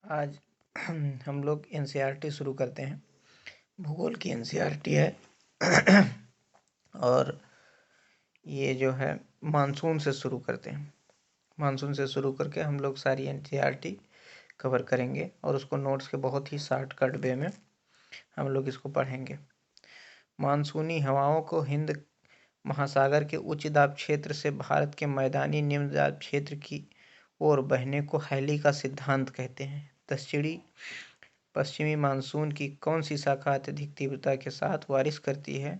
आज हम लोग एनसीईआरटी शुरू करते हैं। भूगोल की एनसीईआरटी है और ये जो है मानसून से शुरू करते हैं। मानसून से शुरू करके हम लोग सारी एनसीईआरटी कवर करेंगे और उसको नोट्स के बहुत ही शॉर्टकट वे में हम लोग इसको पढ़ेंगे। मानसूनी हवाओं को हिंद महासागर के उच्च दाब क्षेत्र से भारत के मैदानी निम्न दाब क्षेत्र की ओर बहने को हैली का सिद्धांत कहते हैं। पश्चिमी मानसून की कौन सी शाखा अत्यधिक तीव्रता के साथ बारिश करती है?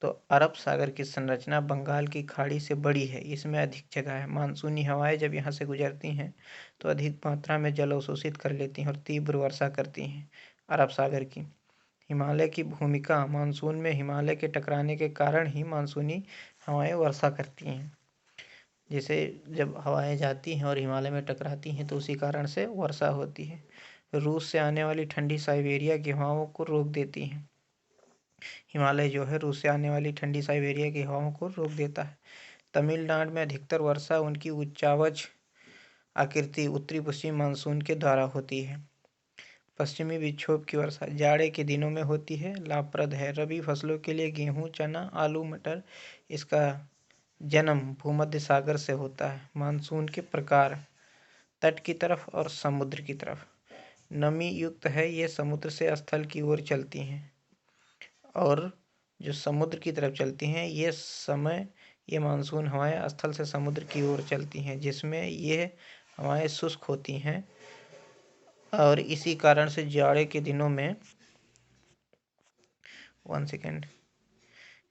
तो अरब सागर की संरचना बंगाल की खाड़ी से बड़ी है, इसमें अधिक जगह है। मानसूनी हवाएं जब यहाँ से गुजरती हैं तो अधिक मात्रा में जल अवशोषित कर लेती हैं और तीव्र वर्षा करती हैं। अरब सागर की हिमालय की भूमिका। मानसून में हिमालय के टकराने के कारण ही मानसूनी हवाएं वर्षा करती हैं। जैसे जब हवाएं जाती हैं और हिमालय में टकराती हैं तो उसी कारण से वर्षा होती है। रूस से आने वाली ठंडी साइबेरिया की हवाओं को रोक देती हैं। हिमालय जो है रूस से आने वाली ठंडी साइबेरिया की हवाओं को रोक देता है। तमिलनाडु में अधिकतर वर्षा उनकी उच्चावच आकृति उत्तरी पश्चिमी मानसून के द्वारा होती है। पश्चिमी विक्षोभ की वर्षा जाड़े के दिनों में होती है, लाभप्रद है। रबी फसलों के लिए गेहूं, चना, आलू, मटर। इसका जन्म भूमध्य सागर से होता है। मानसून के प्रकार तट की तरफ और समुद्र की तरफ। नमी युक्त है, ये समुद्र से स्थल की ओर चलती हैं और जो समुद्र की तरफ चलती हैं ये मानसून हवाएं स्थल से समुद्र की ओर चलती हैं, जिसमें ये हवाएं शुष्क होती हैं और इसी कारण से जाड़े के दिनों में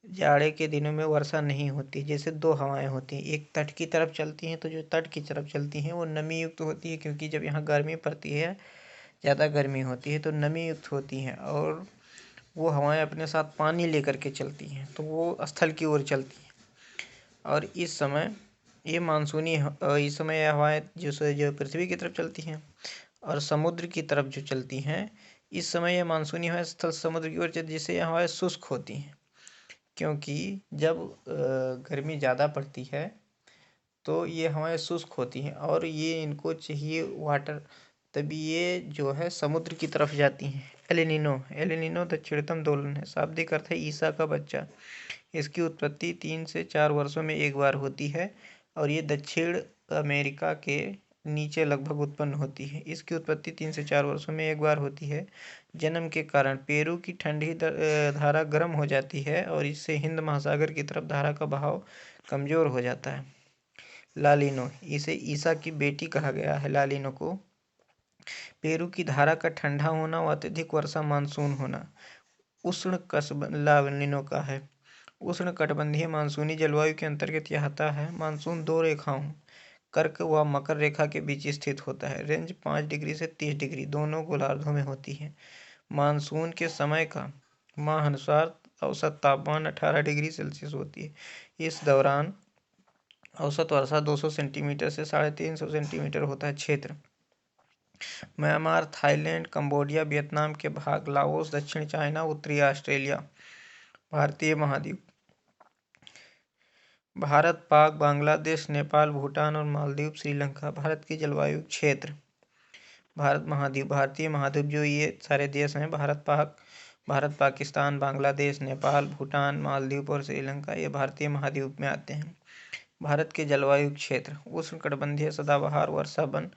जाड़े के दिनों में वर्षा नहीं होती। जैसे दो हवाएं होती हैं, एक तट की तरफ चलती हैं तो जो तट की तरफ चलती हैं वो नमी युक्त होती है, क्योंकि जब यहाँ गर्मी पड़ती है, ज़्यादा गर्मी होती है तो नमी युक्त होती हैं और वो हवाएं अपने साथ पानी लेकर के चलती हैं तो वो स्थल की ओर चलती हैं। और इस समय ये हवाएं जो पृथ्वी की तरफ चलती हैं और समुद्र की तरफ जो चलती हैं, इस समय ये मानसूनी हवाएं स्थल समुद्र की ओर चलती है, जिससे ये हवाएं शुष्क होती हैं। क्योंकि जब गर्मी ज़्यादा पड़ती है तो ये हवाएं शुष्क होती हैं और ये इनको चाहिए वाटर, तभी ये जो है समुद्र की तरफ जाती हैं। एलिनिनो दक्षिणतम दोलन है। शाब्दिक अर्थ है ईसा का बच्चा। इसकी उत्पत्ति 3 से 4 वर्षों में एक बार होती है और ये दक्षिण अमेरिका के नीचे लगभग उत्पन्न होती है। इसकी उत्पत्ति 3 से 4 वर्षों में एक बार होती है। जन्म के कारण पेरू की ठंडी धारा गर्म हो जाती है और इससे हिंद महासागर की तरफ धारा का बहाव कमजोर हो जाता है। लालिनो, इसे ईसा की बेटी कहा गया है। लालिनो को पेरू की धारा का ठंडा होना व अत्यधिक वर्षा मानसून होना। लालिनो का है। उष्ण कटिबंधीय मानसूनी जलवायु के अंतर्गत यह आता है। मानसून दो रेखाओं कर्क व मकर रेखा के बीच स्थित होता है। रेंज 5 डिग्री से 30 डिग्री दोनों गोलार्धों में होती है। मानसून के समय का माह अनुसार औसत तापमान 18 डिग्री सेल्सियस होती है। इस दौरान औसत वर्षा 200 सेंटीमीटर से 350 सेंटीमीटर होता है। क्षेत्र म्यांमार, थाईलैंड, कंबोडिया, वियतनाम के भाग, लाओस, दक्षिण चाइना, उत्तरी ऑस्ट्रेलिया। भारतीय महाद्वीप भारत, पाक, बांग्लादेश, नेपाल, भूटान और मालदीव, श्रीलंका। भारत की जलवायु क्षेत्र भारतीय महाद्वीप जो ये सारे देश हैं, भारत, पाकिस्तान, बांग्लादेश, नेपाल, भूटान, मालदीव और श्रीलंका, ये भारतीय महाद्वीप में आते हैं। भारत के जलवायु क्षेत्र उष्णकटिबंधीय सदाबहार वर्षावन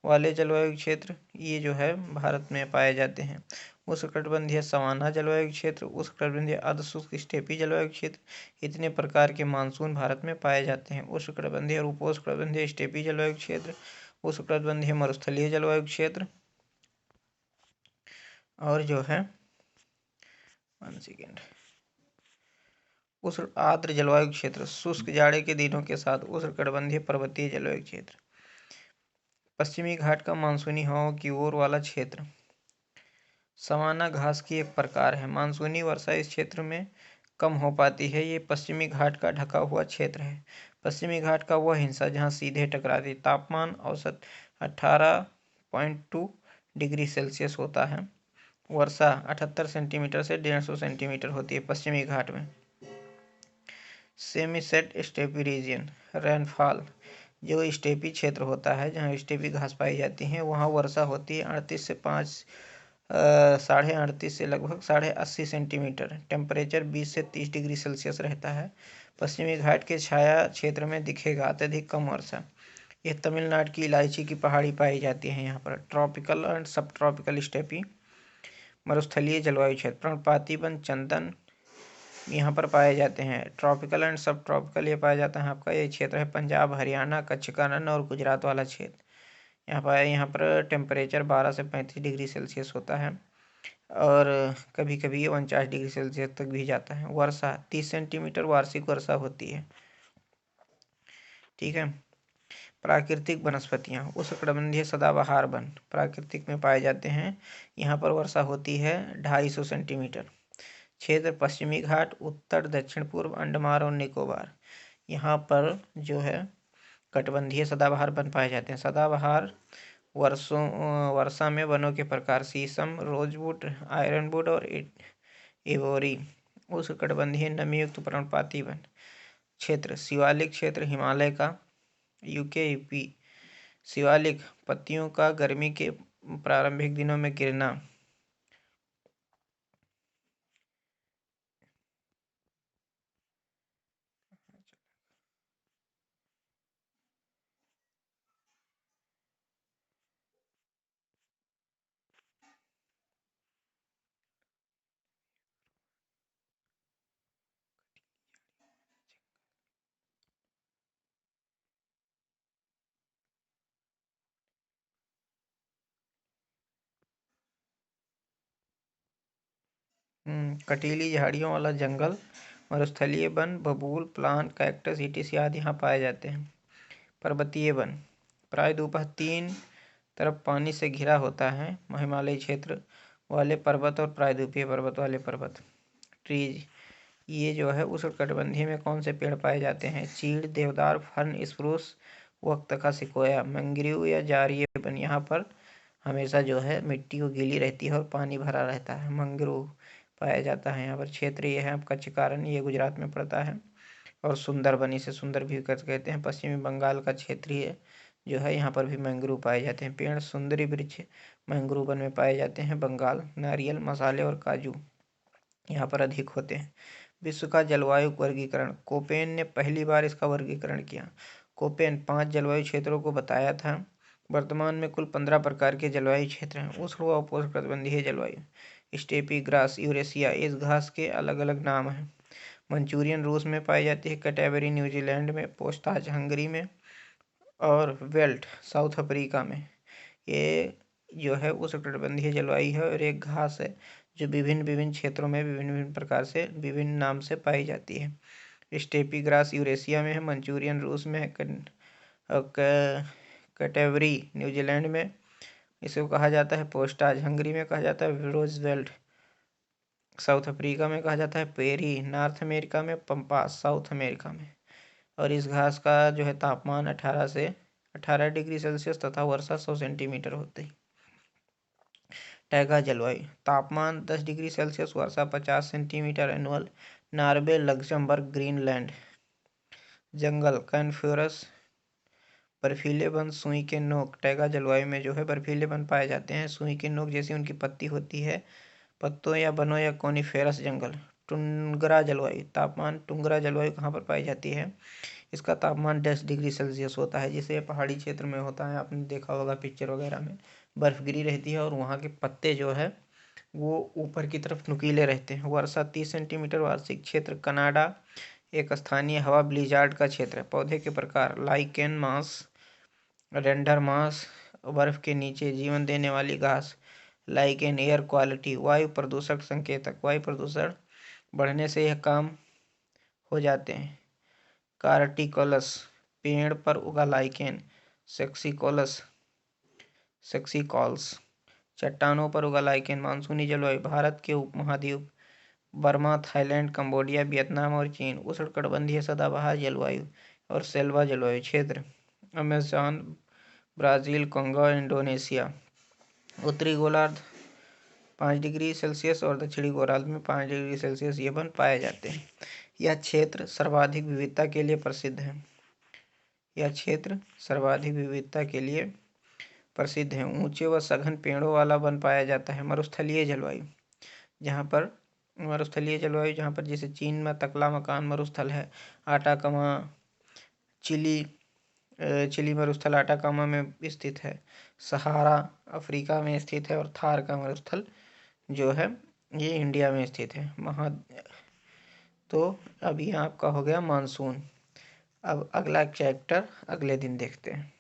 वाले जलवायु क्षेत्र ये जो है भारत में पाए जाते हैं। उष्णकटिबंधीय सवाना जलवायु क्षेत्र, उष्णकटिबंधीय अर्धशुष्क स्टेपी जलवायु क्षेत्र, इतने प्रकार के मानसून भारत में पाए जाते हैं। उष्णकटिबंधीय और उपोष्णकटिबंधीय स्टेपी जलवायु क्षेत्र, उष्णकटिबंधीय मरुस्थलीय जलवायु क्षेत्र और जो है उष्ण आर्द्र जलवायु क्षेत्र, शुष्क जाड़े के दिनों के साथ उष्णकटिबंधीय पर्वतीय जलवायु क्षेत्र। पश्चिमी घाट का मानसूनी हवाओं की ओर वाला क्षेत्र सवाना घास की एक प्रकार है। मानसूनी वर्षा इस क्षेत्र में कम हो पाती है। ये पश्चिमी घाट का ढका हुआ क्षेत्र है। पश्चिमी घाट का वह हिस्सा जहाँ सीधे टकराती। तापमान औसत 18.2 डिग्री सेल्सियस होता है। वर्षा 78 सेंटीमीटर से 150 सेंटीमीटर होती है पश्चिमी घाट में। Semi set steppe region rainfall जो स्टेपी क्षेत्र होता है, जहाँ स्टेपी घास पाई जाती है, वहाँ वर्षा होती है 38 से 38.5 से लगभग 80 सेंटीमीटर। टेम्परेचर 20 से 30 डिग्री सेल्सियस रहता है। पश्चिमी घाट के छाया क्षेत्र में दिखेगा अत्यधिक कम वर्षा। यह तमिलनाडु की इलायची की पहाड़ी पाई जाती है। यहाँ पर ट्रॉपिकल एंड सब ट्रॉपिकल स्टेपी मरुस्थलीय जलवायु क्षेत्र, पर्णपाती वन, चंदन यहाँ पर पाए जाते हैं। ट्रॉपिकल एंड सब ट्रॉपिकल ये पाया जाता है आपका, ये क्षेत्र है पंजाब, हरियाणा, कच्छ का रण और गुजरात वाला क्षेत्र। यहाँ पर टेम्परेचर 12 से 35 डिग्री सेल्सियस होता है और कभी कभी ये 49 डिग्री सेल्सियस तक भी जाता है। वर्षा 30 सेंटीमीटर वार्षिक वर्षा होती है। ठीक है। प्राकृतिक वनस्पतियाँ, उष्णकटिबंधीय सदाबहार वन प्राकृतिक में पाए जाते हैं। यहाँ पर वर्षा होती है 250 सेंटीमीटर। क्षेत्र पश्चिमी घाट, उत्तर दक्षिण पूर्व अंडमान और निकोबार। यहाँ पर जो है कटिबंधीय सदाबहार वन पाए जाते हैं। सदाबहार वर्षा में वनों के प्रकार शीशम, रोजवुड, आयरनवुड और इवोरी। उष्णकटिबंधीय नमीयुक्त पर्णपाती वन क्षेत्र, शिवालिक क्षेत्र हिमालय का, यूपी। शिवालिक पत्तियों का गर्मी के प्रारंभिक दिनों में गिरना। कटीली झाड़ियों वाला जंगल, मरुस्थलीय वन, बबूल, प्लान, कैक्टस, ईटीसी आदि यहाँ पाए जाते हैं। पर्वतीय वन प्राय दोपहर 3 तरफ पानी से घिरा होता है। हिमालयी क्षेत्र वाले पर्वत और प्रायद्वीपीय पर्वत वाले पर्वत। ट्रीज, ये जो है उष्णकटिबंधीय में कौन से पेड़ पाए जाते हैं? चीड़, देवदार, फर्न, स्प्रूस, वक्त का सिकोया, मैंग्रोव या जारीय वन। यहाँ पर हमेशा जो है मिट्टी को गीली रहती है और पानी भरा रहता है। मैंग्रोव पाया जाता है यहाँ पर। क्षेत्र ये है कच्छ का रण, ये गुजरात में पड़ता है। और सुंदरबन, इसे सुंदर भी कहते हैं। पश्चिमी बंगाल का क्षेत्रीय जो है, यहाँ पर भी मैंग्रोव पाए जाते हैं। पेड़ सुंदरी वृक्ष मैंग्रोव वन में पाए जाते हैं। बंगाल, नारियल, मसाले और काजू यहाँ पर अधिक होते हैं। विश्व का जलवायु वर्गीकरण, कोपेन ने पहली बार इसका वर्गीकरण किया। कोपेन 5 जलवायु क्षेत्रों को बताया था। वर्तमान में कुल 15 प्रकार के जलवायु क्षेत्र हैं। उष्ण व उपोष्णकटिबंधीय जलवायु, स्टेपी ग्रास, यूरेशिया, इस घास के अलग अलग नाम हैं। मंचूरियन रूस में पाई जाती है। कैटेबरी न्यूजीलैंड में, पोस्ताज हंगरी में और वेल्ट साउथ अफ्रीका में। ये जो है उष्णकटिबंधीय जलवायु है और एक घास है जो विभिन्न विभिन्न क्षेत्रों में विभिन्न विभिन्न प्रकार से विभिन्न नाम से पाई जाती है। स्टेपी ग्रास यूरेशिया में है, मंचूरियन रूस में है, कैटेबरी न्यूजीलैंड में इसको कहा जाता है, पोस्टाज हंगरी में कहा जाता है, रोजवेल्ट साउथ अफ्रीका में कहा जाता है, पेरी नॉर्थ अमेरिका में, पंपास साउथ अमेरिका में। और इस घास का जो है तापमान 18 से 18 डिग्री सेल्सियस तथा वर्षा 100 सेंटीमीटर होती है। टैगा जलवायु, तापमान 10 डिग्री सेल्सियस, वर्षा 50 centimetre annual. Norway, Luxembourg, Greenland. जंगल, कैनफोरस, बर्फीले वन, सुई के नोक। टैगा जलवायु में जो है बर्फीले वन पाए जाते हैं। सुई के नोक जैसी उनकी पत्ती होती है। पत्तों या वनों या कोनिफेरस जंगल। टुंड्रा जलवायु, तापमान, टुंड्रा जलवायु कहाँ पर पाई जाती है? इसका तापमान 10 डिग्री सेल्सियस होता है। जिसे पहाड़ी क्षेत्र में होता है, आपने देखा होगा पिक्चर वगैरह में, बर्फ गिरी रहती है और वहाँ के पत्ते जो है वो ऊपर की तरफ नुकीले रहते हैं। वर्षा 30 सेंटीमीटर वार्षिक। क्षेत्र कनाडा, एक स्थानीय हवा ब्लिजार्ड का क्षेत्र है। पौधे के प्रकार, लाइकेन मास, रेंडर मास, बर्फ के नीचे जीवन देने वाली घास, लाइकेन। एयर क्वालिटी, वायु प्रदूषण संकेतक, वायु प्रदूषण बढ़ने से यह काम हो जाते हैं। कार्टिकोलस, पेड़ पर उगा लाइकेन। सेक्सिकोलस, सेक्सिकॉल्स, चट्टानों पर उगा लाइकेन। मानसूनी जलवायु, भारत के उपमहाद्वीप, बर्मा, थाईलैंड, कंबोडिया, वियतनाम और चीन। उष्णकटिबंधीय सदाबहार जलवायु और सेल्वा जलवायु क्षेत्र, अमेज़न, ब्राज़ील, कोंगो, इंडोनेशिया। उत्तरी गोलार्ध 5 डिग्री सेल्सियस और दक्षिणी गोलार्ध में 5 डिग्री सेल्सियस ये वन पाए जाते हैं। यह क्षेत्र सर्वाधिक विविधता के लिए प्रसिद्ध है। यह क्षेत्र सर्वाधिक विविधता के लिए प्रसिद्ध है। ऊंचे व सघन पेड़ों वाला वन पाया जाता है। मरुस्थलीय जलवायु, जहाँ पर जैसे चीन में तकला-मकान मरुस्थल है। आटाकामा चिली मरुस्थल आटाकामा में स्थित है। सहारा अफ्रीका में स्थित है और थार का मरुस्थल जो है ये इंडिया में स्थित है। तो अभी आपका हो गया मानसून। अब अगला चैप्टर अगले दिन देखते हैं।